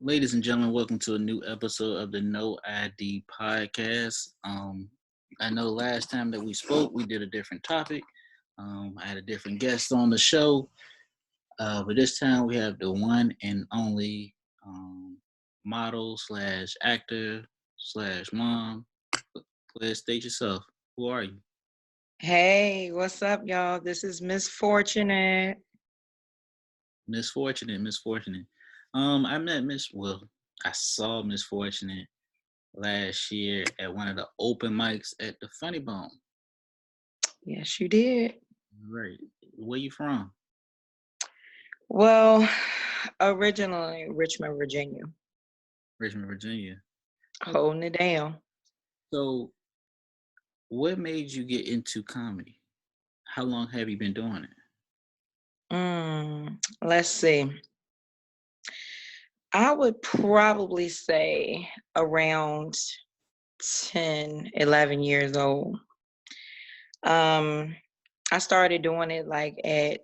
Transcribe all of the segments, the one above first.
Ladies and gentlemen, welcome to a new episode of the No ID podcast. I know last time that we spoke, we did a different topic. I had a different guest on the show, but this time we have the one and only model slash actor slash mom. Please state yourself. Who are you? Hey, what's up, y'all? This is MizzFourtunate. MizzFourtunate. I saw MizzFourtunate last year at one of the open mics at the Funny Bone. Yes, you did. Right. Where you from? Well, originally Richmond, Virginia. Richmond, Virginia. Holding it down. So, what made you get into comedy? How long have you been doing it? Let's see. I would probably say around 10, 11 years old. I started doing it like at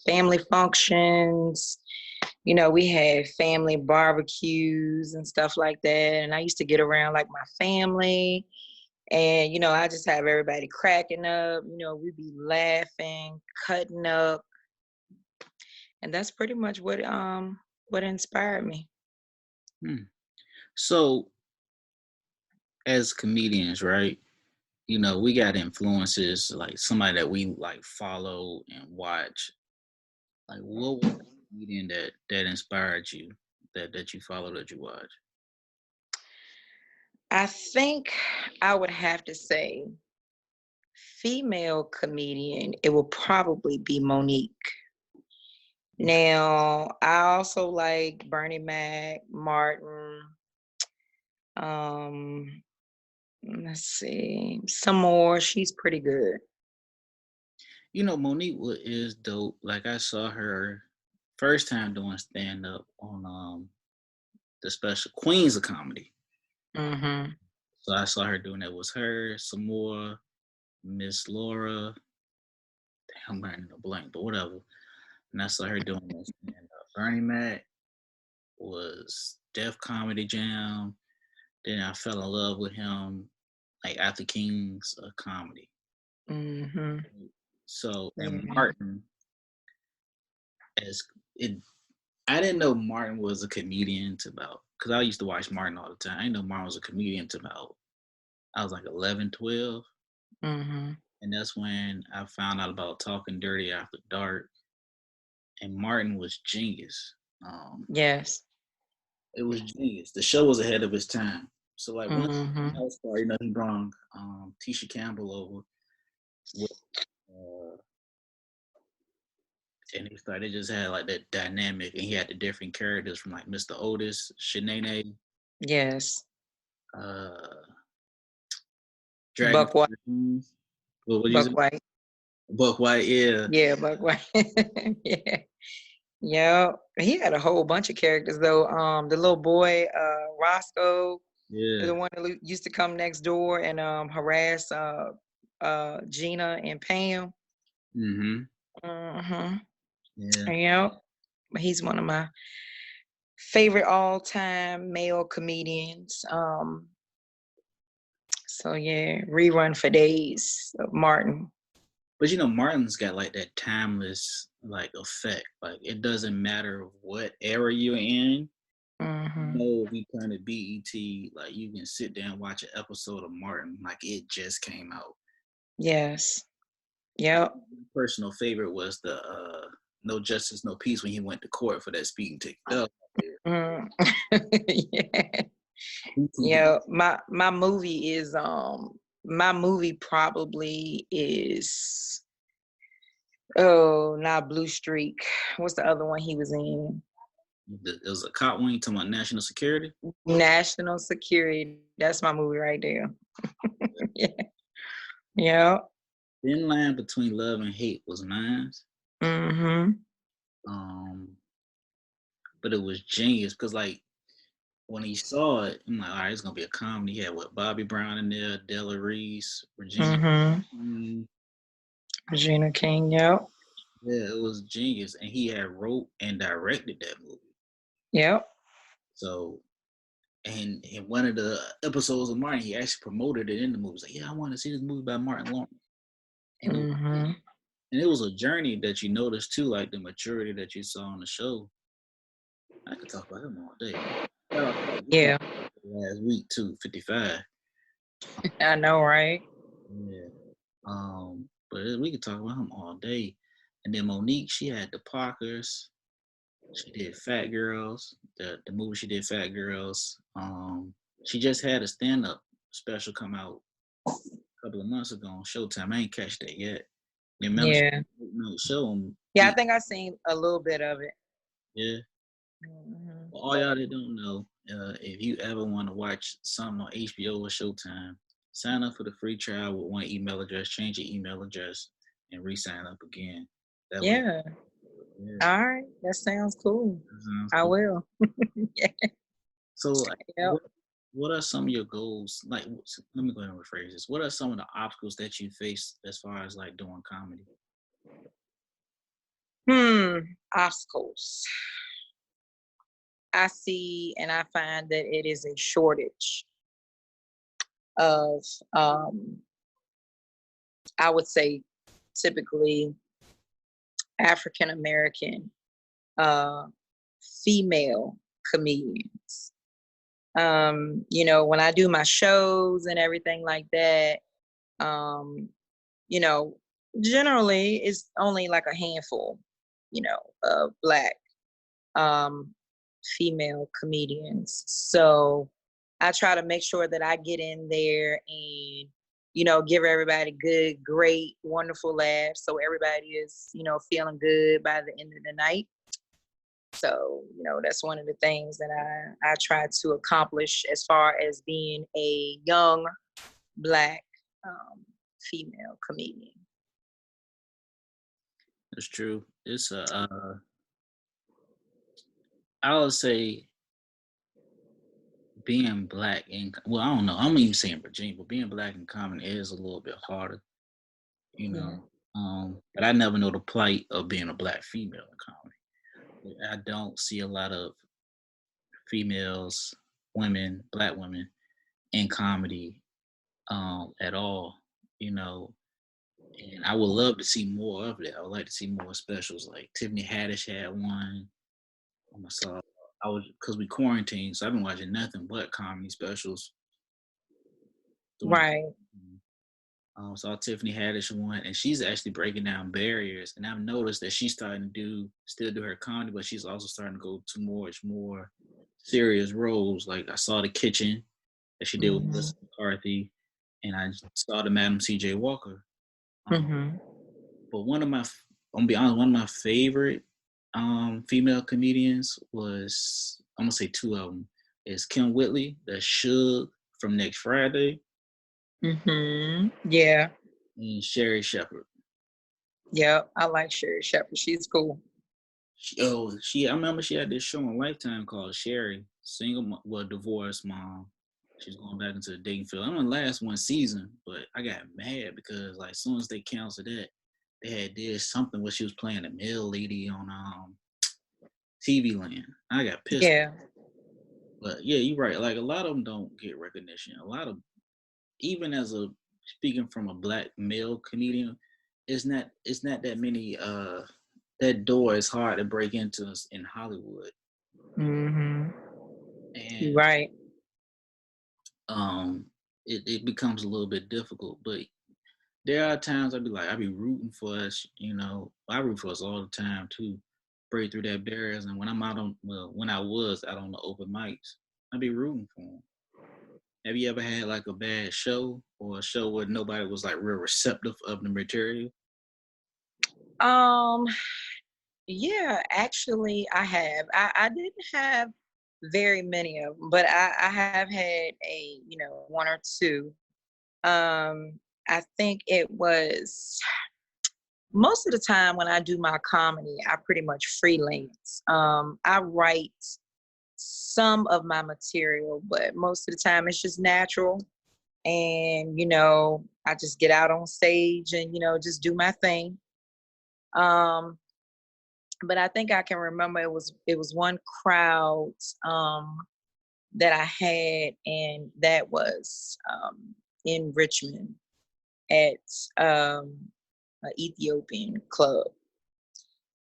family functions. You know, we had family barbecues and stuff like that. And I used to get around like my family. And, you know, I just have everybody cracking up. You know, we'd be laughing, cutting up. And that's pretty much what inspired me. So, as comedians, right? You know, we got influences like somebody that we like follow and watch. Like, what was the comedian that inspired you, that you follow, that you watch? I think I would have to say female comedian, it will probably be Monique. Now, I also like Bernie Mac, Martin. Let's see, some more. She's pretty good. You know, Monique is dope. Like I saw her first time doing stand up on the special Queens of Comedy. Mm-hmm. So I saw her doing that. Was her, some more, Miss Laura. Damn, I'm burning a blank, but whatever. And I saw her doing that stand up. Bernie Mac was Def Comedy Jam. Then I fell in love with him like after Kings of Comedy. Mm-hmm. So and Martin, I didn't know Martin was a comedian to about, because I used to watch Martin all the time. I didn't know Martin was a comedian to about, I was like 11, 12. Mm-hmm. And that's when I found out about Talking Dirty After Dark. And Martin was genius. Yes. It was genius. The show was ahead of its time. So like once Mm-hmm. you know, he brought Tisha Campbell over with, and they just had like that dynamic, and he had the different characters from like Mr. Otis, Shanae, Yes. Dragon. Buck White. What you say? Buck White. Buck White, yeah. Yeah, Buck White. Yeah. Yeah. He had a whole bunch of characters though. The little boy, Roscoe, Yeah. the one that used to come next door and harass Gina and Pam. Mm-hmm. Mm-hmm. Yeah. Yeah. He's one of my favorite all-time male comedians. So yeah, rerun for days of Martin. But you know, Martin's got like that timeless like effect. Like it doesn't matter what era you're in. Mm-hmm. You know, if you turn to BET, like you can sit there and watch an episode of Martin like it just came out. Yes. Yep. My personal favorite was the No Justice, No Peace when he went to court for that speeding ticket. Mm. Yeah. Yeah. My movie is my movie probably is not Blue Streak. What's the other one he was in? It was a cop one talking about national security. National Security. That's my movie right there. Yeah. Yeah. Thin line between love and hate was mine. Mm-hmm. But it was genius because like when he saw it, I'm like, all right, it's gonna be a comedy. He had what, Bobby Brown in there, Della Reese, Regina. Mm-hmm. Regina King, yep. Yeah, it was genius, and he had wrote and directed that movie. Yep. So, and in one of the episodes of Martin, he actually promoted it in the movie. He's like, yeah, I want to see this movie by Martin Lawrence. And it was a journey that you noticed too, like the maturity that you saw on the show. I could talk about him all day. Yeah. Last week too, 55. I know, right? Yeah. But we could talk about him all day. And then Monique, she had the Parkers. She did Fat Girls, the movie she did, Fat Girls. She just had a stand-up special come out a couple of months ago on Showtime. I ain't catch that yet. Remember, Yeah. show Yeah, I think I seen a little bit of it. Yeah. For all y'all that don't know, if you ever want to watch something on HBO or Showtime, sign up for the free trial with one email address, change your email address, and re-sign up again. That way. Yeah. All right. That sounds cool. I will. Yeah. So, Yep. what are some of your goals? Like, let me go ahead and rephrase this. What are some of the obstacles that you face as far as like doing comedy? Obstacles. I see and I find that it is a shortage of, I would say, typically African American female comedians. When I do my shows and everything like that, you know, generally it's only like a handful, of Black female comedians. So I try to make sure that I get in there and, give everybody good, great, wonderful laughs. So everybody is, feeling good by the end of the night. So, that's one of the things that I try to accomplish as far as being a young Black female comedian. That's true. It's I would say being Black in, well, I don't know. I'm even saying Virginia, but being Black in comedy is a little bit harder, Yeah. But I never know the plight of being a Black female in comedy. I don't see a lot of females, Black women in comedy at all, and I would love to see more of it. I would like to see more specials. Like Tiffany Haddish had one. I saw. I was because we quarantined, so I've been watching nothing but comedy specials. Right. Saw Tiffany Haddish one, and she's actually breaking down barriers. And I've noticed that she's starting to still do her comedy, but she's also starting to go to much more serious roles. Like I saw The Kitchen that she did with Melissa McCarthy, and I saw the Madam C.J. Walker. But I'm gonna be honest, one of my favorite female comedians was, I'm gonna say two of them, is Kim Whitley, the Suge from Next Friday. Yeah. And Sherry Shepherd. Yeah, I like Sherry Shepherd. She's cool. I remember she had this show on Lifetime called Sherry, divorced mom. She's going back into the dating field. I'm in the last one season, but I got mad because like as soon as they canceled that, they did something where she was playing a male lady on TV Land. I got pissed. Yeah. But yeah, you're right. Like a lot of them don't get recognition. A lot of, even as speaking from a Black male comedian, it's not that many. That door is hard to break into in Hollywood. And you're right. It becomes a little bit difficult, but there are times I be rooting for us. I root for us all the time to break through that barriers. And when when I was out on the open mics, I'd be rooting for them. Have you ever had like a bad show or a show where nobody was like real receptive of the material? Yeah, actually I have. I didn't have very many of them, but I have had one or two. I think it was most of the time when I do my comedy, I pretty much freelance. I write some of my material, but most of the time it's just natural. And, I just get out on stage and, just do my thing. but I think I can remember it was one crowd that I had, and that was in Richmond at an Ethiopian club.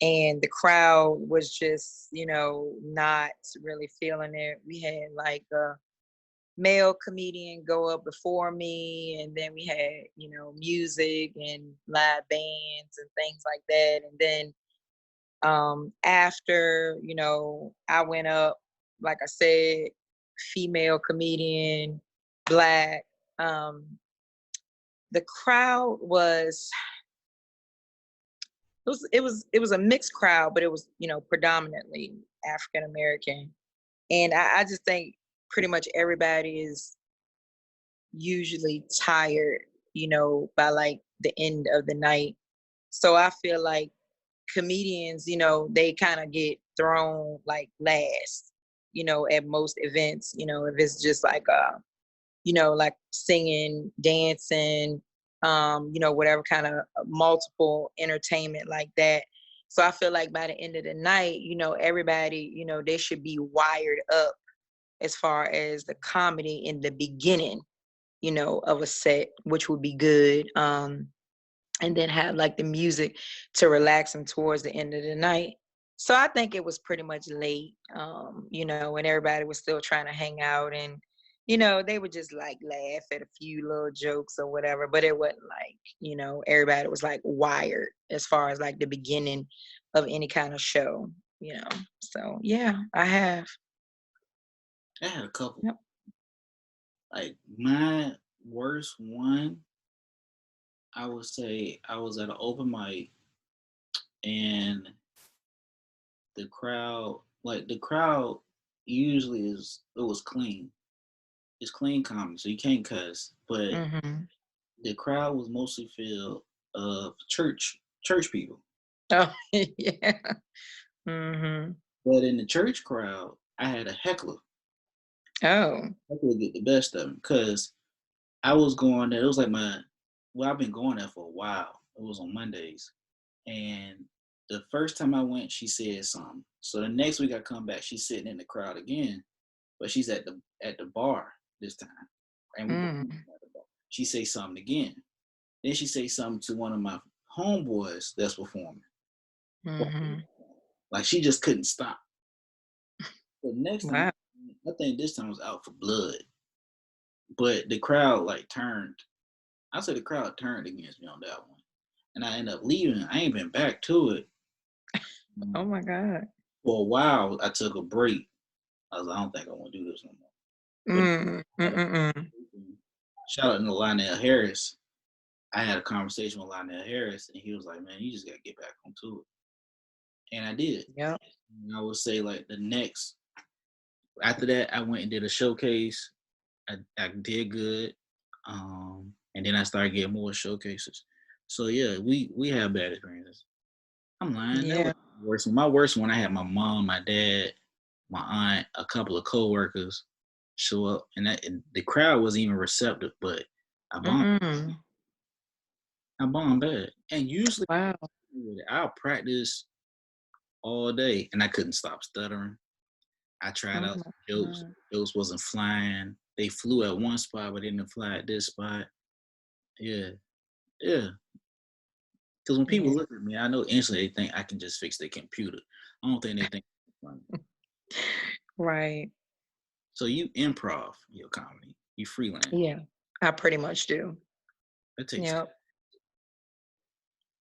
And the crowd was just, not really feeling it. We had like a male comedian go up before me, and then we had, music and live bands and things like that. And then after, I went up, like I said, female comedian, Black. Um, the crowd was it was a mixed crowd, but it was, predominantly African American. And I just think pretty much everybody is usually tired, by like the end of the night. So I feel like comedians, they kind of get thrown like last, at most events, if it's just like like singing, dancing, whatever kind of multiple entertainment like that. So I feel like by the end of the night, everybody, they should be wired up as far as the comedy in the beginning, of a set, which would be good. And then have like the music to relax them towards the end of the night. So I think it was pretty much late, when everybody was still trying to hang out, and, they would just like laugh at a few little jokes or whatever, but it wasn't like, everybody was like wired as far as like the beginning of any kind of show, So yeah, I have. I had a couple. Yep. Like my worst one, I would say I was at an open mic and the crowd usually it was clean. It's clean comedy, so you can't cuss. But Mm-hmm. the crowd was mostly filled of church people. Oh, yeah. Mm-hmm. But in the church crowd, I had a heckler. Oh. Heckler get the best of him because I was going there. It was like I've been going there for a while. It was on Mondays. And the first time I went, she said something. So the next week I come back, she's sitting in the crowd again, but she's at the bar this time. And we Mm. at the bar. She say something again. Then she say something to one of my homeboys that's performing. Mm-hmm. Like she just couldn't stop. The next time, Wow. I think this time was out for blood. But the crowd like turned. I say the crowd turned against me on that one. And I ended up leaving. I ain't been back to it. Oh my God. For a while, I took a break. I was like, I don't think I want to do this no more. But Mm. Mm-mm. shout out to Lionel Harris. I had a conversation with Lionel Harris, and he was like, "Man, you just gotta get back onto it." And I did. Yep. And I would say like the next after that, I went and did a showcase. I did good, and then I started getting more showcases. So yeah, we have bad experiences. I'm lying. That Yeah. was the worst one. My worst one, I had my mom, my dad, my aunt, a couple of coworkers show up, and the crowd wasn't even receptive. But I bombed. Mm-mm. I bombed bad. And usually, Wow. I'll practice all day, and I couldn't stop stuttering. I tried Oh out my jokes. God. Jokes wasn't flying. They flew at one spot, but didn't fly at this spot. Yeah, yeah. Because when people Yeah. look at me, I know instantly they think I can just fix their computer. I don't think they think it's funny. Right. So you improv your comedy. You freelance. Yeah. I pretty much do. That takes Yep.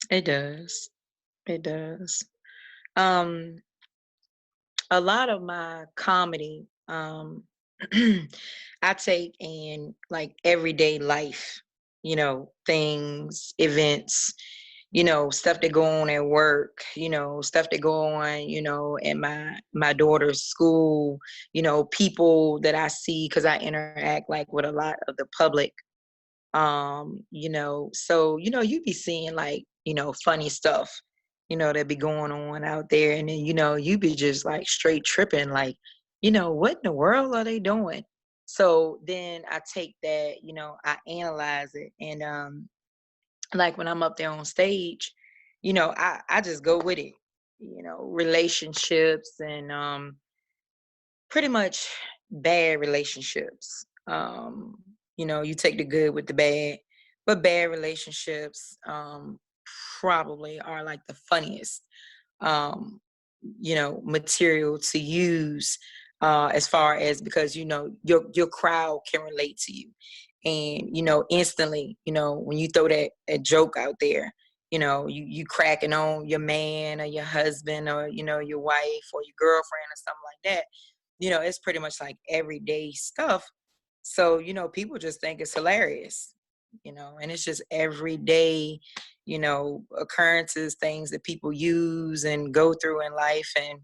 It does. It does. Um, a lot of my comedy, I take in like everyday life, things, events, stuff that go on at work, stuff that go on, at my daughter's school, people that I see because I interact like with a lot of the public. So you be seeing like, funny stuff, that be going on out there. And then, you be just like straight tripping, like, what in the world are they doing? So then I take that, I analyze it. And like when I'm up there on stage, I just go with it. relationships and pretty much bad relationships. You take the good with the bad, but bad relationships probably are like the funniest, um, material to use as far as because your crowd can relate to you, and instantly, when you throw that a joke out there, you cracking on your man or your husband or your wife or your girlfriend or something like that. It's pretty much like everyday stuff. So, people just think it's hilarious, and it's just everyday, occurrences, things that people use and go through in life. And,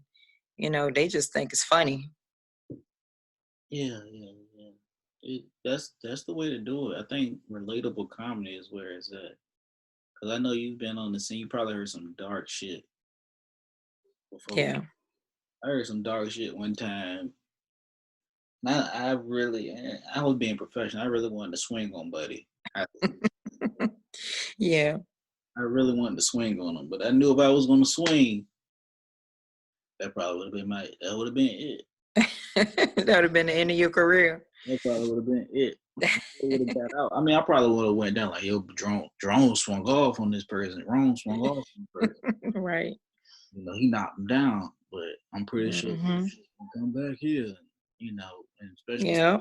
they just think it's funny. Yeah, yeah, yeah. That's the way to do it. I think relatable comedy is where it's at. Cause I know you've been on the scene. You probably heard some dark shit before. Yeah. I heard some dark shit one time. I was being professional. I really wanted to swing on Buddy. Yeah. I really wanted to swing on him, but I knew if I was going to swing, that probably would have been that would have been it. That would have been the end of your career. That probably would have been it. Would have got out. I mean, I probably would have went down like, yo, drone swung off on this person. Drone swung off on this person. Right. He knocked him down, but I'm pretty sure Mm-hmm. he'll come back here. And especially Yeah.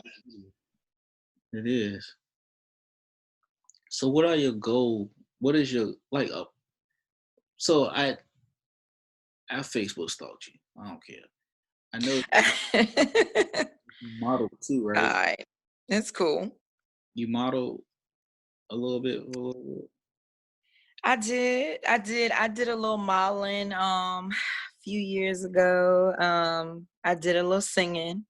it is. So, what are your goals? What is your like? So I Facebook stalked you. I don't care. I know you model too, All right? right. That's cool. You model a little bit. I did a little modeling a few years ago. I did a little singing.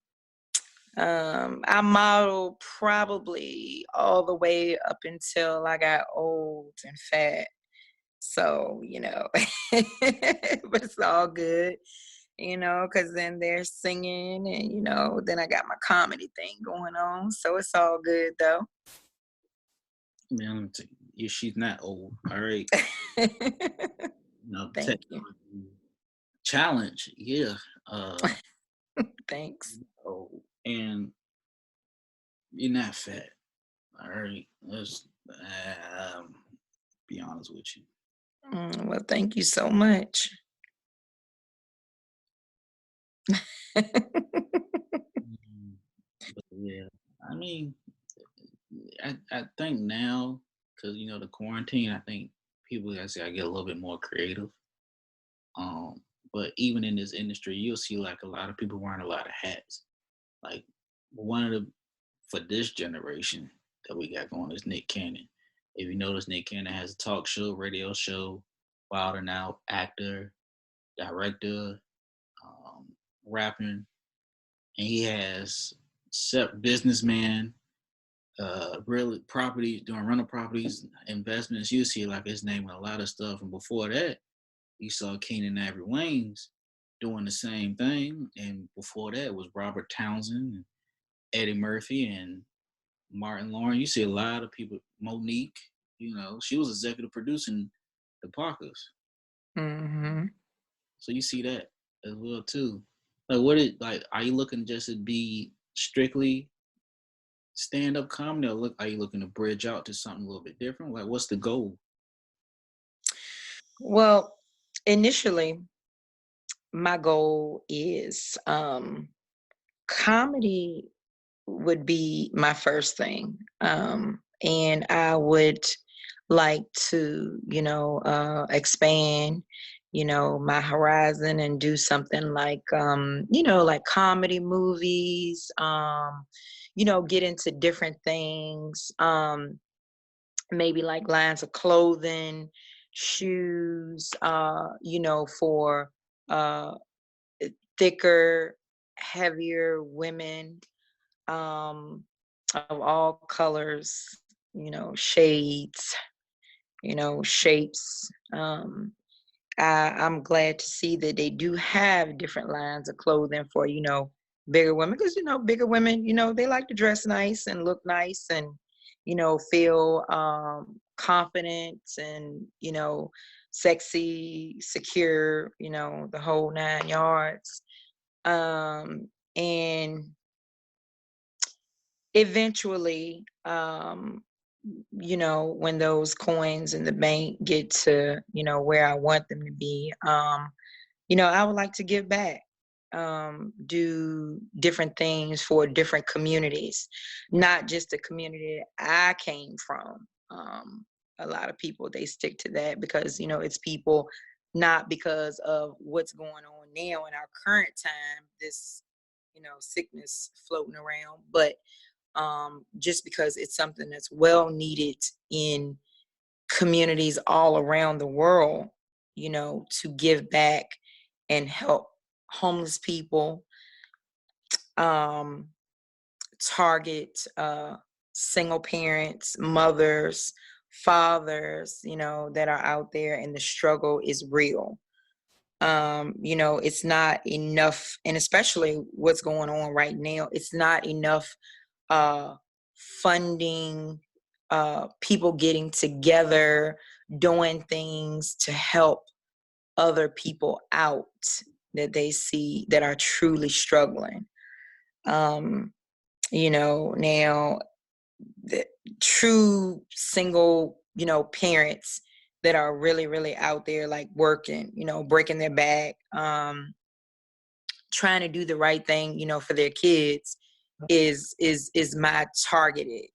I modeled probably all the way up until I got old and fat. So, but it's all good, because then they're singing and, then I got my comedy thing going on. So it's all good though. Man, she's not old. All right. Thank you. Challenge, yeah. Thanks. And you're not fat. All right. Let's be honest with you. Well, thank you so much. But yeah, I mean, I think now, because the quarantine, I think people I say I get a little bit more creative. But even in this industry, you'll see like a lot of people wearing a lot of hats. Like one of the for this generation that we got going is Nick Cannon. If you notice, Nick Cannon has a talk show, radio show, Wild and Out, actor, director, rapping, and he has businessman, real property, doing rental properties, investments. You see like his name and a lot of stuff. And before that, you saw Keenan Ivory Wayans doing the same thing. And before that was Robert Townsend and Eddie Murphy and Martin Lawrence. You see a lot of people. Monique, she was executive producing the Parkers. Mm-hmm. So you see that as well too. Like are you looking just to be strictly stand-up comedy, or are you looking to bridge out to something a little bit different? Like what's the goal? Well, initially, my goal is comedy would be my first thing. And I would like to, expand, my horizon and do something like, like comedy movies, get into different things, maybe like lines of clothing, shoes, for thicker, heavier women, of all colors, shades, shapes. I'm glad to see that they do have different lines of clothing for, bigger women, because, bigger women, they like to dress nice and look nice and, feel confident and, sexy, secure, the whole 9 yards. And eventually, when those coins in the bank get to, where I want them to be, I would like to give back, do different things for different communities, not just the community I came from. A lot of people, they stick to that because, it's people, not because of what's going on now in our current time, this, sickness floating around, but just because it's something that's well needed in communities all around the world, to give back and help homeless people, um, target single parents, mothers, fathers, that are out there, and the struggle is real. It's not enough, and especially what's going on right now, it's not enough uh, funding, people getting together, doing things to help other people out that they see that are truly struggling. Now the true single, parents that are really, really out there, like working, breaking their back, trying to do the right thing, for their kids is my targeted,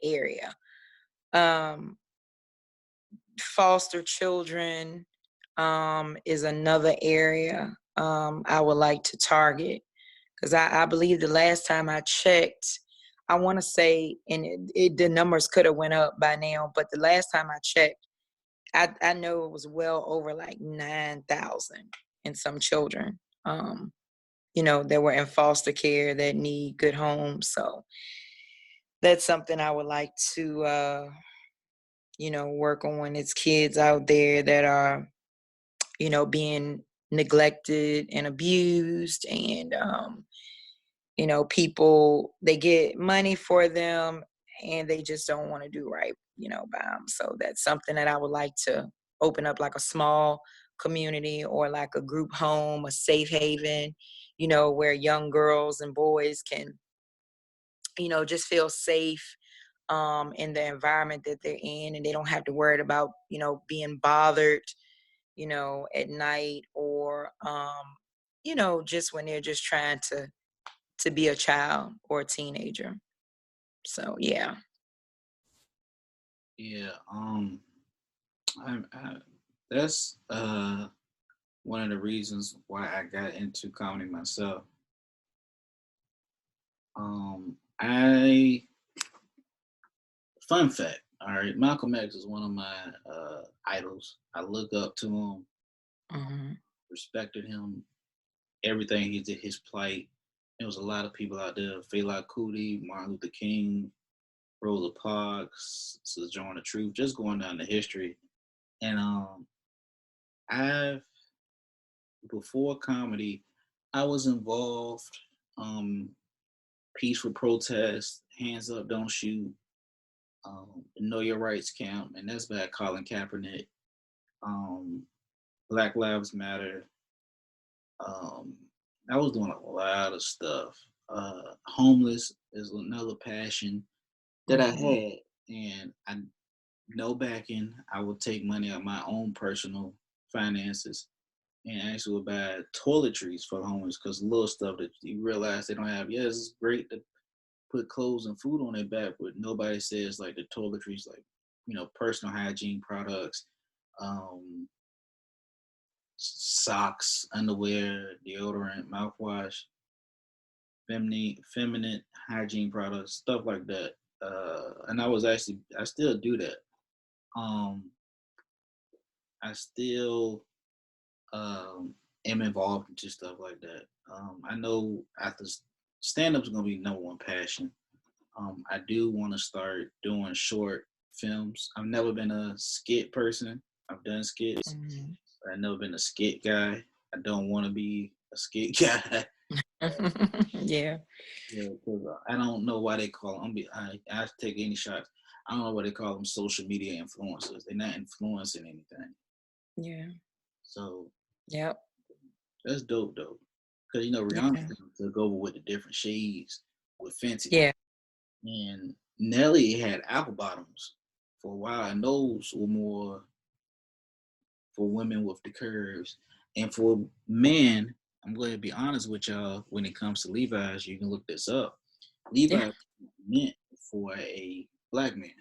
area. Foster children is another area I would like to target, because I believe the last time I checked, I want to say, and the numbers could have went up by now, but the last time I checked, I know it was well over like 9,000 and some children, that were in foster care that need good homes. So that's something I would like to, work on. It's kids out there that are, being neglected and abused, and, people, they get money for them and they just don't want to do right, by them. So that's something that I would like to open up, like a small community or like a group home, a safe haven, where young girls and boys can, just feel safe in the environment that they're in, and they don't have to worry about, being bothered, at night, or, just when they're just trying to be a child or a teenager. So yeah. Yeah. That's one of the reasons why I got into comedy myself. I Fun fact. All right, Malcolm X is one of my idols. I look up to him, Mm-hmm. respected him, everything he did, his plight. There was a lot of people out there: Fela Kuti, Martin Luther King, Rosa Parks, Sojourner Truth, just going down the history. And I've before comedy, I was involved, um, peaceful protest, hands up, don't shoot, know your rights camp, and that's by Colin Kaepernick. Um, Black Lives Matter. Um, I was doing a lot of stuff. Homeless is another passion that I Mm-hmm. had, and I no backing. I would take money out of my own personal finances and actually would buy toiletries for the homeless, because little stuff that you realize they don't have. Yes, it's great to put clothes and food on their back, but nobody says like the toiletries, like personal hygiene products, um, socks, underwear, deodorant, mouthwash, feminine hygiene products, stuff like that. And I still do that. Um, I still am involved into stuff like that. I know after stand up is gonna be number one passion. I do want to start doing short films. I've never been a skit person. I've done skits, Mm-hmm. but I've never been a skit guy. I don't want to be a skit guy. Yeah. Yeah, because I don't know why they call them. I take any shots. I don't know why they call them social media influencers. They're not influencing anything. Yeah. So Yep. that's dope, though. Because Rihanna Yeah. took over with the different shades with Fenty, Yeah. and Nelly had apple bottoms for a while, and those were more for women with the curves, and for men. I'm going to be honest with y'all. When it comes to Levi's, you can look this up. Yeah. Levi's meant for a black man.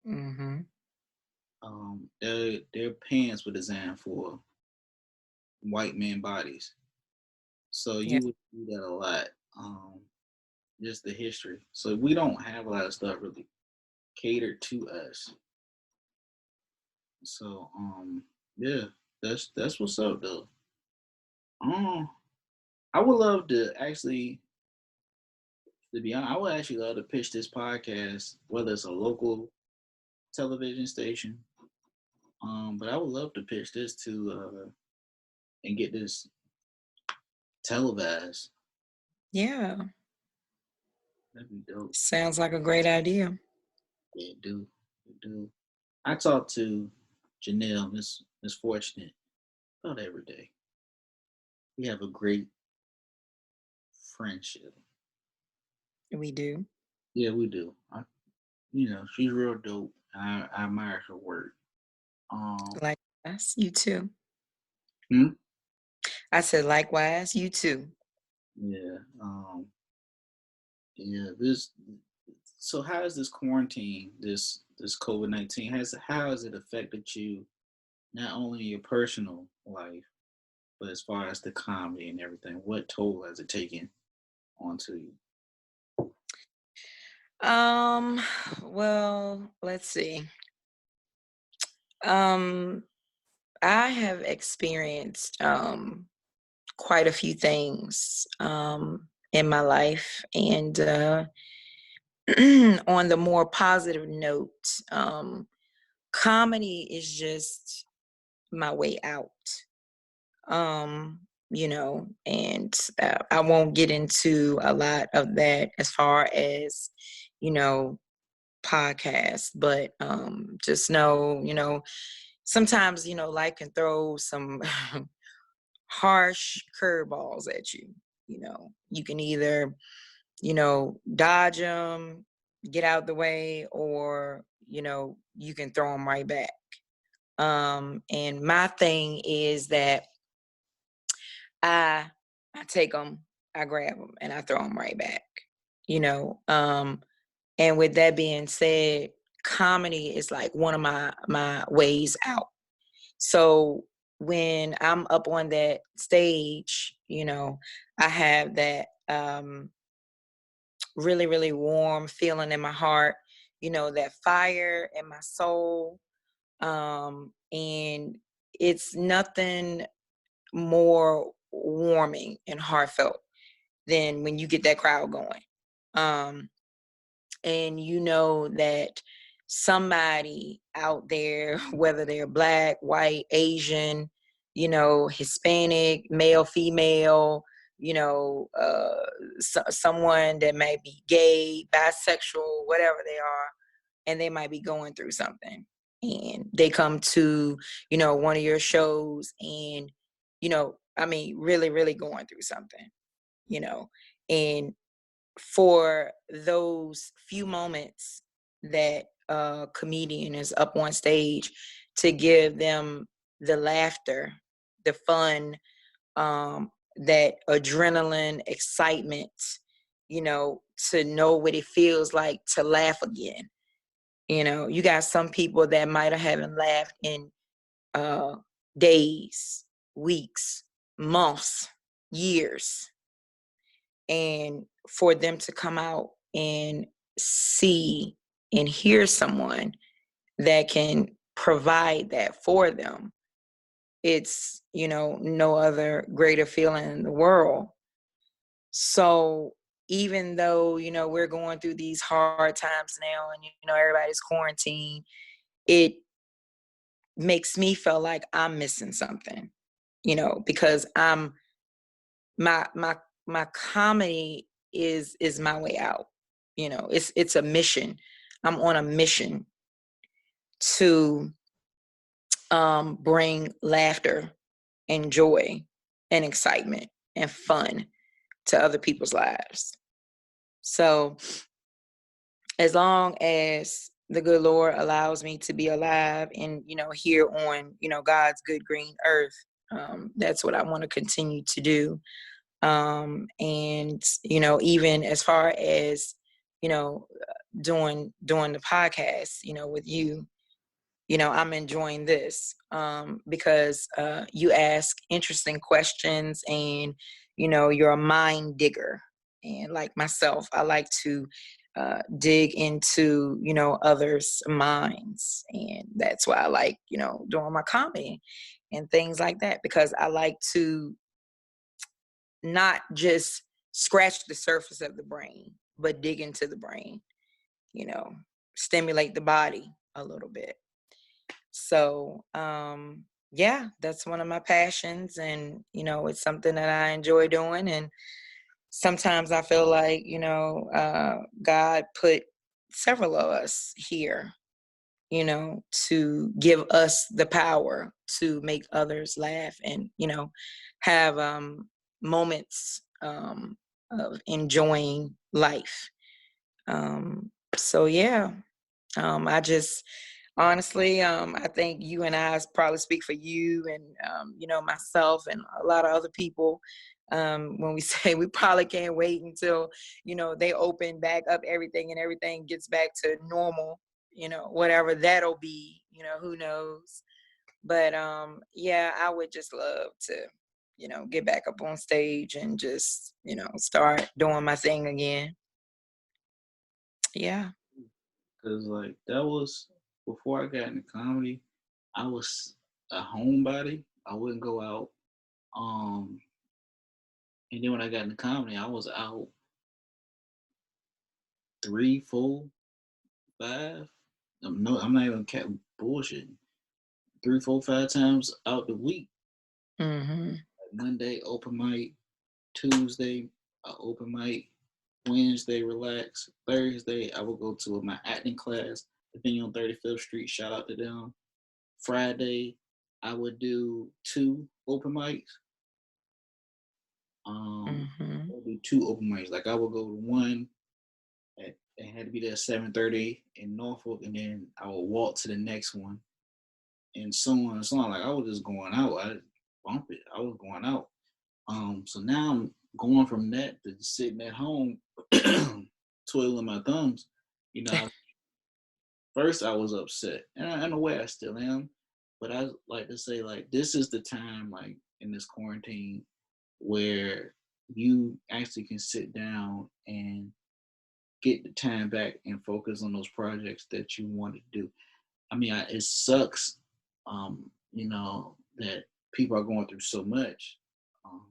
Mm-hmm. Their pants were designed for white men bodies, so Yeah. you would see that a lot. Just the history. So we don't have a lot of stuff really catered to us. So yeah, that's what's up though. Um, I would love to actually, to be honest, I would actually love to pitch this podcast, whether it's a local television station. But I would love to pitch this to and get this televised. Yeah. That'd be dope. Sounds like a great idea. Yeah, do, do. I talk to Jenell, Miss Fortunate, about every day. We have a great friendship. We do. Yeah, we do. She's real dope. I admire her work. Um, Likewise, you too. hmm? I said likewise, you too. Yeah. Yeah. This. So, how has this quarantine, this COVID-19, how has it affected you? Not only in your personal life, but as far as the comedy and everything, what toll has it taken onto you? Um, well, let's see. Um, I have experienced quite a few things in my life, and on the more positive note, comedy is just my way out. And I won't get into a lot of that as far as, you know, podcasts, but just know, sometimes, life can throw some harsh curveballs at you. You can either, dodge them, get out the way, or, you can throw them right back. And my thing is that I I take them, I grab them, and I throw them right back. You know, and with that being said, comedy is like one of my ways out. So when I'm up on that stage, I have that really really warm feeling in my heart. That fire in my soul, and it's nothing more warming and heartfelt than when you get that crowd going. Um, and you know that somebody out there, whether they're black, white, Asian, Hispanic, male, female, someone that may be gay, bisexual, whatever they are, and they might be going through something. And they come to, one of your shows and, really, really going through something, you know, and for those few moments that a comedian is up on stage to give them the laughter, the fun, that adrenaline, excitement, to know what it feels like to laugh again. You got some people that might have haven't laughed in uh, days, weeks, months, years, and for them to come out and see and hear someone that can provide that for them, it's no other greater feeling in the world. So even though we're going through these hard times now, and everybody's quarantined, it makes me feel like I'm missing something, because my my comedy is my way out. You know, it's a mission. I'm on a mission to bring laughter and joy and excitement and fun to other people's lives. So as long as the good Lord allows me to be alive and, you know, here on, you know, God's good green earth, that's what I want to continue to do. And, you know, even as far as, you know, doing the podcast, you know, with you, you know, I'm enjoying this because you ask interesting questions and, you know, you're a mind digger. And like myself, I like to dig into, you know, others' minds. And that's why I like, you know, doing my comedy and things like that, because I like to not just scratch the surface of the brain, but dig into the brain, you know, stimulate the body a little bit. So, yeah, that's one of my passions. And, you know, it's something that I enjoy doing. And sometimes I feel like, you know, God put several of us here, you know, to give us the power to make others laugh and, you know, have moments of enjoying life. So, yeah, I just honestly, I think you and I probably speak for you and, you know, myself and a lot of other people when we say we probably can't wait until, you know, they open back up everything and everything gets back to normal, you know, whatever that'll be, you know, who knows. But yeah, I would just love to, you know, get back up on stage and just, you know, start doing my thing again. Yeah. Cause like that was before I got into comedy, I was a homebody. I wouldn't go out. Um, and then when I got into comedy, I was out three, four, five. No, I'm not even bullshit. 3, 4, 5 times out the week. Hmm. Like Monday open mic, Tuesday open mic, Wednesday relax, Thursday I would go to my acting class, the thing on 35th Street. Shout out to them. Friday I would do 2 open mics. I Hmm. would do 2 open mics. Like I would go to one and had to be there at 7:30 in Norfolk, and then I would walk to the next one, and so on and so on. Like I was just going out. I didn't bump it. I was going out. So now I'm going from that to sitting at home, twiddling my thumbs. You know, first I was upset, and in a way I still am. But I like to say, like, this is the time, like in this quarantine, where you actually can sit down and get the time back and focus on those projects that you want to do. I mean, it sucks, you know, that people are going through so much um,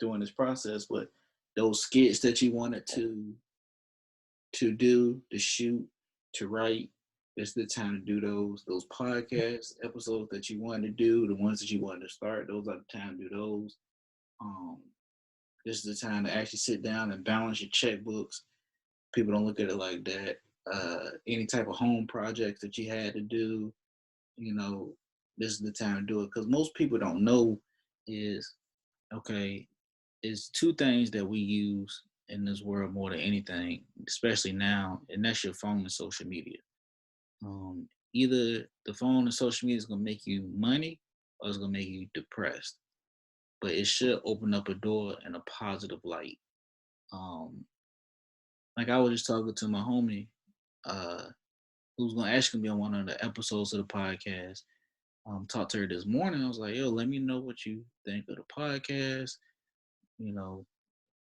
during this process, but those skits that you wanted to do, to shoot, to write, it's the time to do those. Those podcast episodes that you wanted to do, the ones that you wanted to start, those are the time to do those. Um, this is the time to actually sit down and balance your checkbooks. People don't look at it like that. Any type of home projects that you had to do, you know, this is the time to do it. Because most people don't know is, okay, is two things that we use in this world more than anything, especially now, and that's your phone and social media. Either the phone and social media is gonna make you money or it's gonna make you depressed. But it should open up a door in a positive light. Um, like I was just talking to my homie, uh, who's gonna actually be on one of the episodes of the podcast. Talked to her this morning. I was like, yo, let me know what you think of the podcast. You know,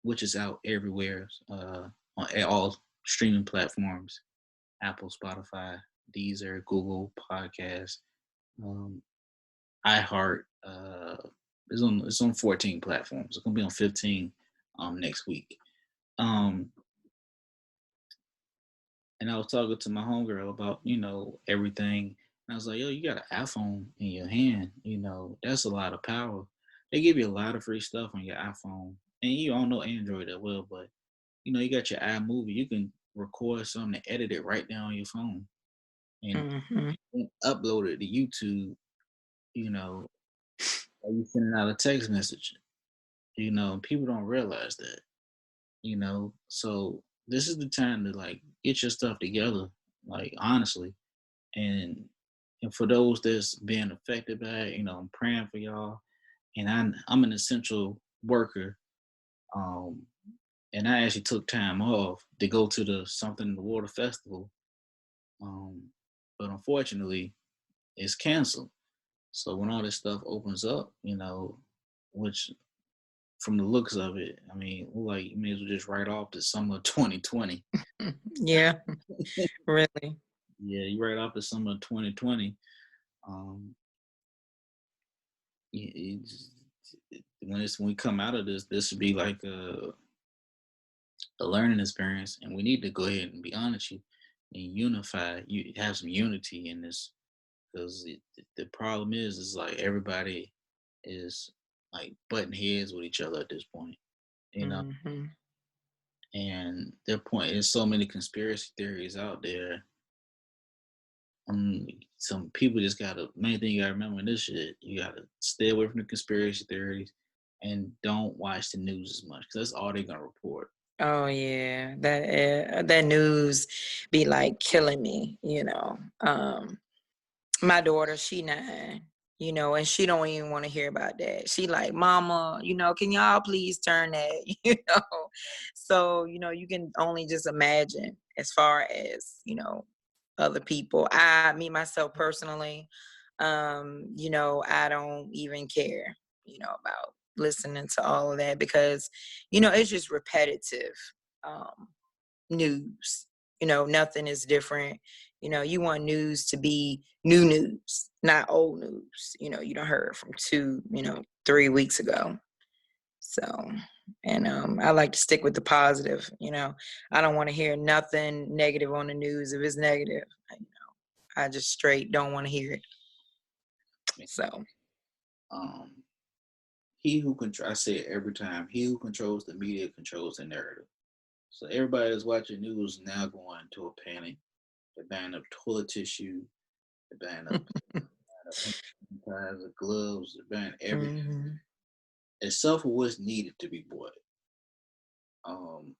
which is out everywhere on all streaming platforms: Apple, Spotify, Deezer, Google Podcasts, um, iHeart. It's on 14 platforms. It's gonna be on 15 next week. Um, and I was talking to my homegirl about everything. And I was like, yo, you got an iPhone in your hand. That's a lot of power. They give you a lot of free stuff on your iPhone, and you don't know Android that well, but you got your iMovie. You can record something and edit it right down on your phone and Mm-hmm. upload it to YouTube. You know, or you sending out a text message. People don't realize that. So this is the time to like get your stuff together, like honestly. And and for those that's being affected by it, I'm praying for y'all. And I'm an essential worker. Um, and I actually took time off to go to the something in the water festival. Um, but unfortunately, it's canceled. So when all this stuff opens up, which from the looks of it, I mean, like you may as well just write off the summer of 2020. Yeah, really. Yeah, you write off the summer of 2020. Um, when we come out of this would be like a learning experience, and we need to go ahead and be honest, you and unify. You have some unity in this because the problem is like everybody is like butting heads with each other at this point, you know. Mm-hmm. And their point is so many conspiracy theories out there. Some people just gotta. Main thing you gotta remember in this shit, you gotta stay away from the conspiracy theories, and don't watch the news as much because that's all they're gonna report. Oh yeah, that news be like killing me. My daughter, she 9, and she don't even want to hear about that. She like, Mama, can y'all please turn that, So, you can only just imagine as far as, other people. Me myself personally, I don't even care, about listening to all of that because, it's just repetitive news. Nothing is different. You want news to be new news, not old news. You don't heard from 3 weeks ago. So, and I like to stick with the positive. I don't want to hear nothing negative on the news. If it's negative, I just straight don't want to hear it. So, Um, he who control, I say it every time, he who controls the media controls the narrative. So everybody that's watching news now going into a panic. They're buying up toilet tissue. They're buying up hand sanitizer, gloves. They're buying everything mm-hmm. except for what's needed to be bought.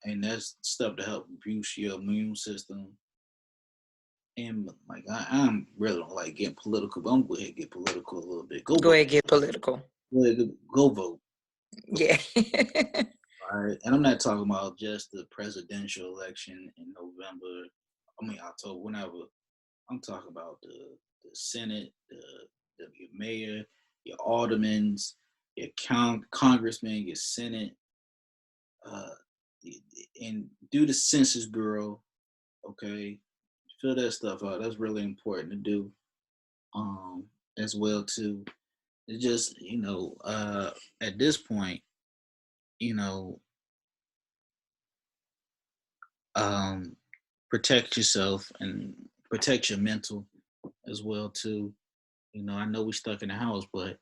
And that's stuff to help boost your immune system. And like I'm really don't like getting political, but I'm going to go ahead and get political a little bit. Go Go vote. ahead, get political. Go vote. Yeah. All right. And I'm not talking about just the presidential election in November. I mean October, whenever. I'm talking about the Senate, your mayor, your aldermans, your congressman, your Senate, uh, and do the Census Bureau. Okay, fill that stuff out. That's really important to do. As well too. It's just at this point, you know, um, protect yourself and protect your mental as well too. I know we stuck in the house, but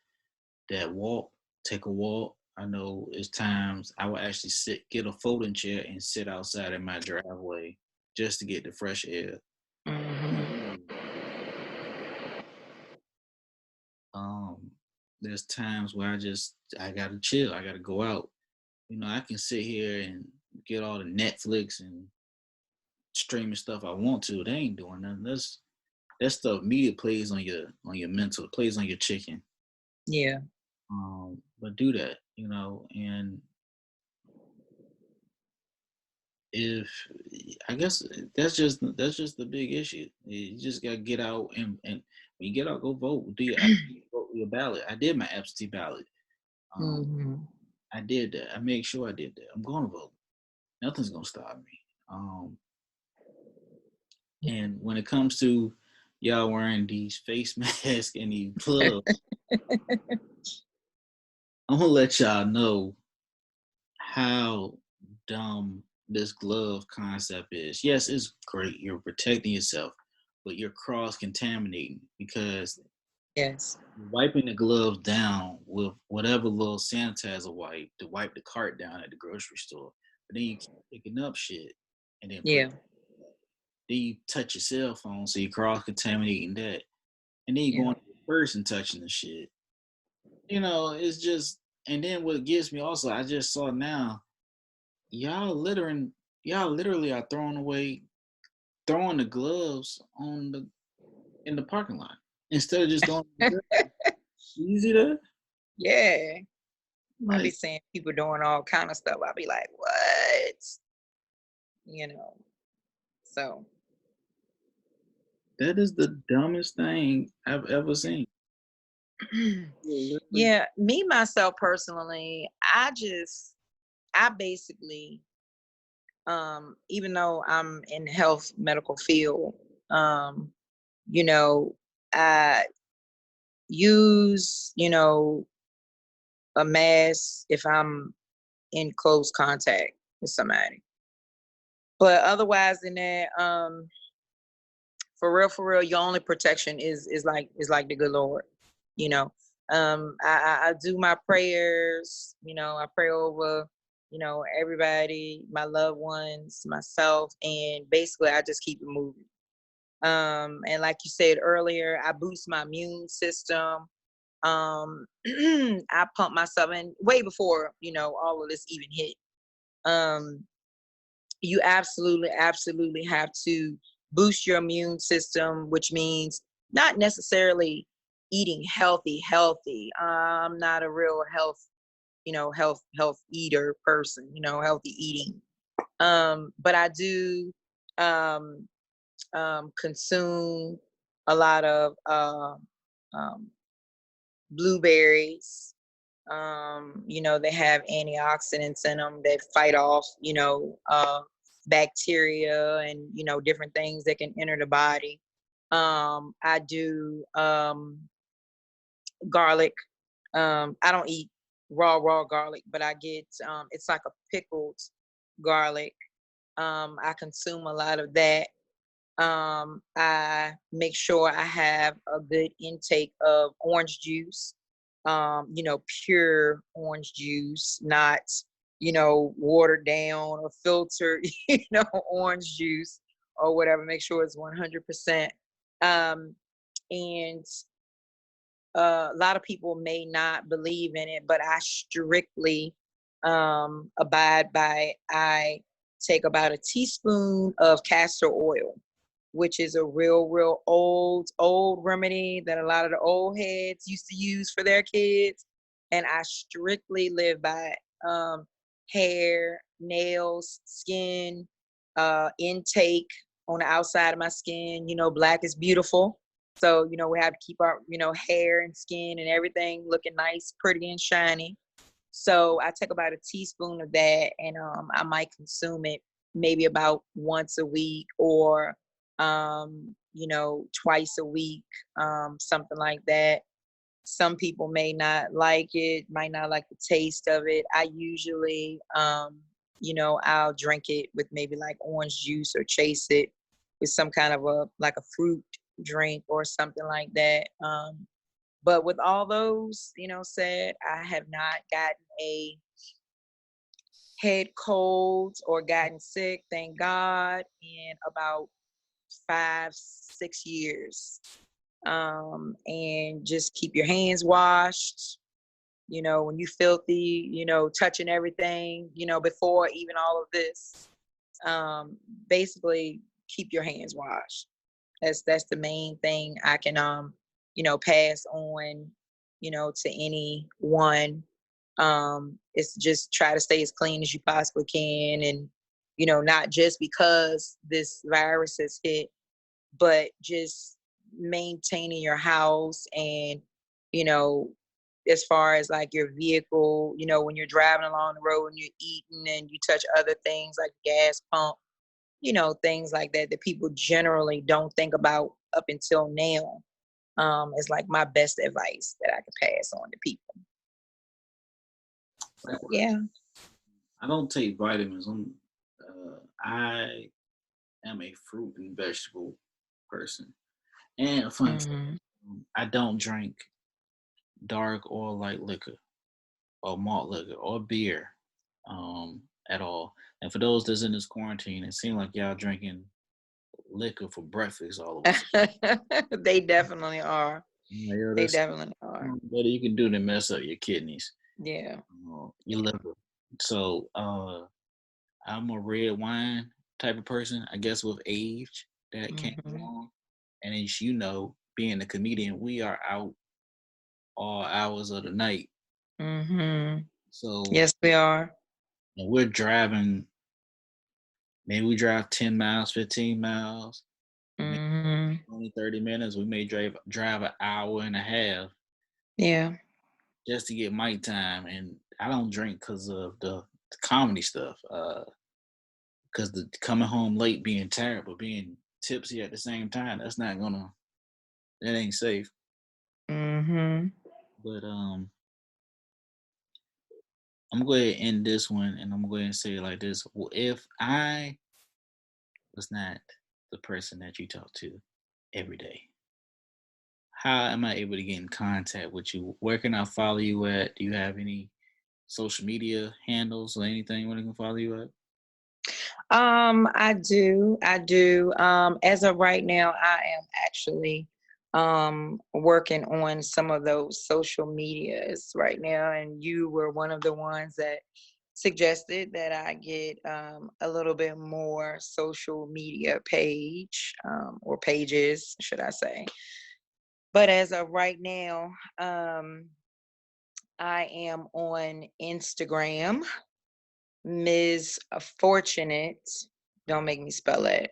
that walk, take a walk. I know it's times I will actually get a folding chair and sit outside in my driveway just to get the fresh air. Mm-hmm. Um, there's times where I gotta chill. I gotta go out. I can sit here and get all the Netflix and streaming stuff I want to. They ain't doing nothing. That stuff media plays on your mental, plays on your chicken. Yeah. But do that, and if I guess that's just the big issue. You just gotta get out and when you get out, go vote. Do vote your ballot. I did my absentee ballot. Um, Mm-hmm. I did that. I made sure I did that. I'm gonna vote. Nothing's gonna stop me. And when it comes to y'all wearing these face masks and these gloves, I'm gonna let y'all know how dumb this glove concept is. Yes, it's great. You're protecting yourself, but you're cross contaminating because Yes. wiping the gloves down with whatever little sanitizer wipe to wipe the cart down at the grocery store. But then you keep picking up shit and then put Yeah. then you touch your cell phone, so you're cross contaminating that. And then you go Yeah. on your purse and touching the shit. It's just and then what gets me also, I just saw now, y'all littering y'all literally are throwing the gloves on the in the parking lot instead of just throwing them. You see that? Yeah. I be Like seeing people doing all kind of stuff. I be like, what? You know. So that is the dumbest thing I've ever seen. Literally, yeah, me myself personally, I basically even though I'm in the health medical field, um, you know, I use, a mask if I'm in close contact with somebody. But otherwise than that, for real, your only protection is like the good Lord, you know. I do my prayers, I pray over, everybody, my loved ones, myself, and basically I just keep it moving. And like you said earlier, I boost my immune system. I pump myself in way before, all of this even hit. Um, you absolutely have to boost your immune system, which means not necessarily eating healthy. I'm not a real health eater person, healthy eating. But I do um, consume a lot of um, blueberries. They have antioxidants in them that fight off, bacteria and, different things that can enter the body. I do garlic. I don't eat raw garlic, but I get it's like a pickled garlic. I consume a lot of that. I make sure I have a good intake of orange juice, pure orange juice, not, watered down or filtered, orange juice or whatever. Make sure it's 100%. Um, and a lot of people may not believe in it, but I strictly abide by. I take about a teaspoon of castor oil, which is a real old remedy that a lot of the old heads used to use for their kids, and I strictly live by it. Hair, nails, skin, intake on the outside of my skin. Black is beautiful. So, we have to keep our, hair and skin and everything looking nice, pretty, and shiny. So I take about a teaspoon of that, and I might consume it maybe about once a week or, twice a week, something like that. Some people may not like it, might not like the taste of it. I usually, I'll drink it with maybe like orange juice or chase it with some kind of like a fruit drink or something like that. But with all those, said, I have not gotten a head cold or gotten sick, thank God, in about 5, 6 years. And just keep your hands washed. When you filthy, touching everything, before even all of this. Basically, keep your hands washed. That's the main thing I can pass on, to anyone. It's just try to stay as clean as you possibly can, and not just because this virus has hit, but just maintaining your house and you know as far as like your vehicle, when you're driving along the road and you're eating and you touch other things like gas pump, things like that that people generally don't think about up until now, is like my best advice that I could pass on to people. So yeah. I don't take vitamins. I am a fruit and vegetable person. And a fun fact, Hmm. I don't drink dark or light liquor or malt liquor or beer at all. And for those that's in this quarantine, it seems like y'all drinking liquor for breakfast all of a sudden. They definitely are. Yeah, They that's definitely are. better you can do than mess up your kidneys, Yeah. your liver. So I'm a red wine type of person, I guess, with age that came Mm-hmm. along. And as you know, being a comedian, we are out all hours of the night. Mm-hmm. So Yes, we are. when we're driving, maybe we drive 10 miles, 15 miles, maybe Mm-hmm. 20, 30 minutes. We may drive an hour and a half Yeah. just to get mic time. And I don't drink because of the comedy stuff. Because the coming home late, being tired, but being tipsy at the same time, that ain't safe. Mm-hmm. But I'm going to end this one, and I'm going to say it like this: well, if I was not the person that you talk to every day, how am I able to get in contact with you? Where can I follow you at? Do you have any social media handles or anything where they can follow you at? I do. I do. As of right now, I am actually working on some of those social medias right now, and you were one of the ones that suggested that I get a little bit more social media page or pages, should I say. But as of right now, I am on Instagram, Ms. Fortunate. Don't make me spell it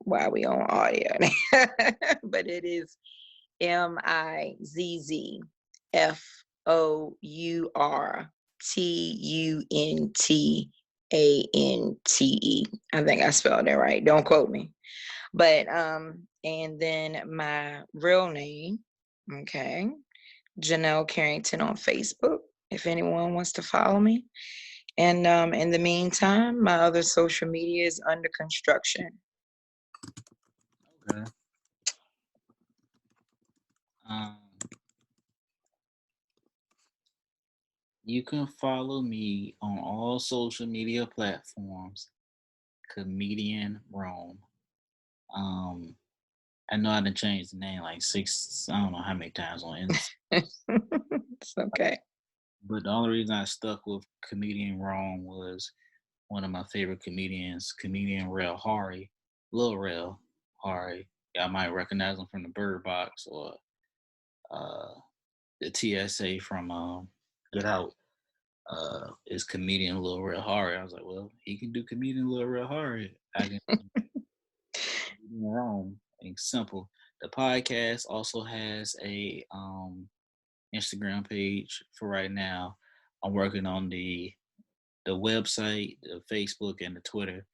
while we on audio. But it is MizzFourtunate. I think I spelled it right. Don't quote me. But and then my real name, okay, Jenell Carrington on Facebook, if anyone wants to follow me. And in the meantime, my other social media is under construction. Okay. Um, you can follow me on all social media platforms, Comedian Rome. Um, I know I done changed the name like six, I don't know how many times on Instagram. It's okay. But the only reason I stuck with Comedian Rome was one of my favorite comedians, comedian Rel Hari, Lil Rel Hari. Y'all might recognize him from the Bird Box or uh, the TSA from Get Out. Is comedian Lil Rel Hari. I was like, well, he can do comedian Lil Rel Hari. I can do comedian Rome. It's simple. The podcast also has a Instagram page for right now. I'm working on the website, the Facebook, and the Twitter.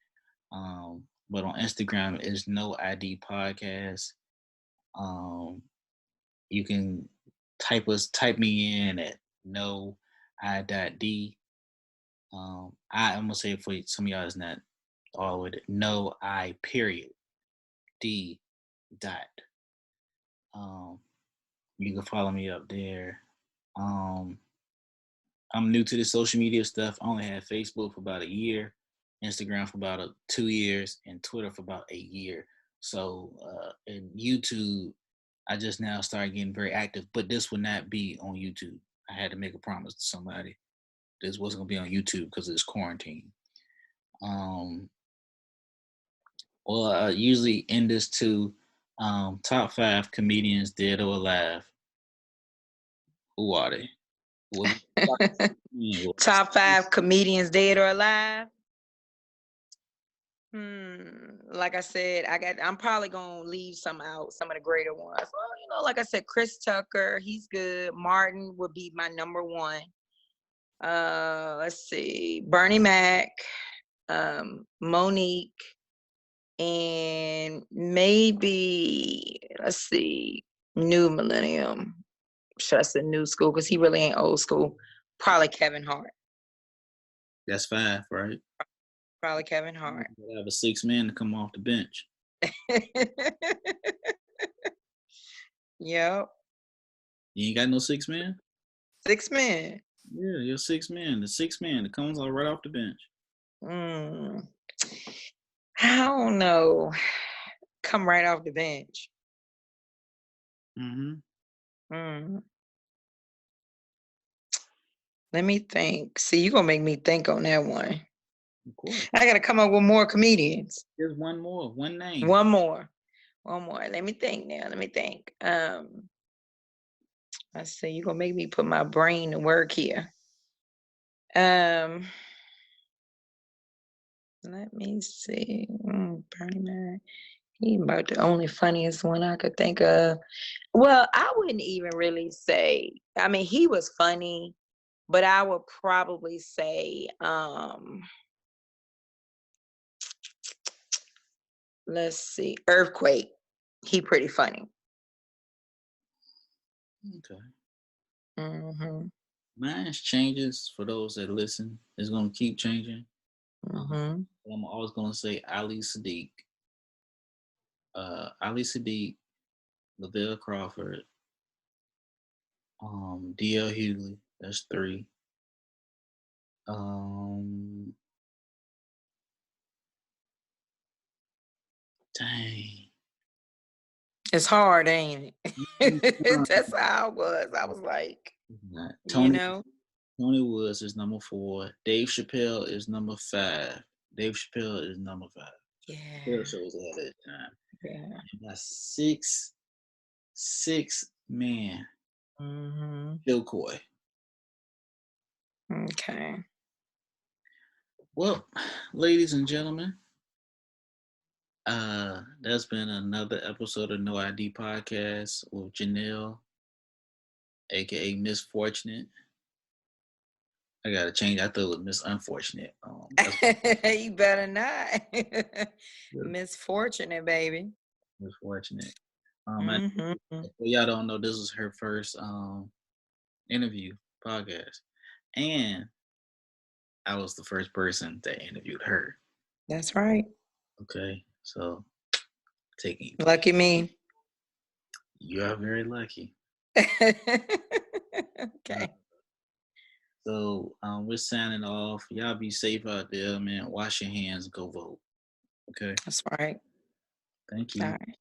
But on Instagram is No ID Podcast. Um, you can type me in at no I.D. I'm gonna say it for some of y'all is not all with it. No I period D dot. Um, you can follow me up there. Um, I'm new to the social media stuff. I only had Facebook for about a year, Instagram for about 2 years, and Twitter for about a year. So, and YouTube, I just now started getting very active, but this would not be on YouTube. I had to make a promise to somebody. This wasn't gonna be on YouTube because it's quarantine. Um, well, I usually end this to top 5 comedians dead or alive. Who are they? Well, Top 5 comedians dead or alive. Like I said, I'm probably gonna leave some out, some of the greater ones. Well, like I said, Chris Tucker, he's good. Martin would be my number one. Let's see, Bernie Mac, Monique, and maybe let's see, New Millennium. Should I say new school? Because he really ain't old school. Probably Kevin Hart. That's 5, right? Probably Kevin Hart. I have a 6 man to come off the bench. Yep. You ain't got no 6 man? 6 men. Yeah, you're 6 men. The 6 man that comes out right off the bench. Mm. I don't know. Come right off the bench. Mm-hmm. Mm. Let me think. See, you're going to make me think on that one. Of course. I got to come up with more comedians. There's one more. One name. One more. Let me think now. Let me think. Let's see. You're going to make me put my brain to work here. Let me see. Bernie Mac. He's about the only funniest one I could think of. Well, I wouldn't even really say. I mean, he was funny, but I would probably say, let's see, Earthquake. He pretty funny. Okay. Mm-hmm. Mine's changes for those that listen. It's gonna keep changing. Mm-hmm. I'm always gonna say Ali Sadiq. Ali Sadiq, Lavelle Crawford, D.L. Hughley. That's 3. Dang. It's hard, ain't it? That's how I was. I was like, Tony know. Tony Woods is number 4. Dave Chappelle is number 5. Dave Chappelle is number 5. Yeah. Chappelle shows ahead of that time. Yeah. And my six man, Mm-hmm. Joe Coy. Okay. Well, ladies and gentlemen, that's been another episode of No ID Podcast with Jenell, aka MizzFourtunate. I gotta change. I thought it was Miss Unfortunate. You better not. MizzFourtunate, baby. MizzFourtunate. Mm-hmm. Y'all don't know, this was her first interview podcast, and I was the first person that interviewed her. That's right. Okay, so taking Lucky me. You are very lucky. Okay. So we're signing off. Y'all be safe out there, man. Wash your hands. Go vote. Okay. That's right. Thank you. All right.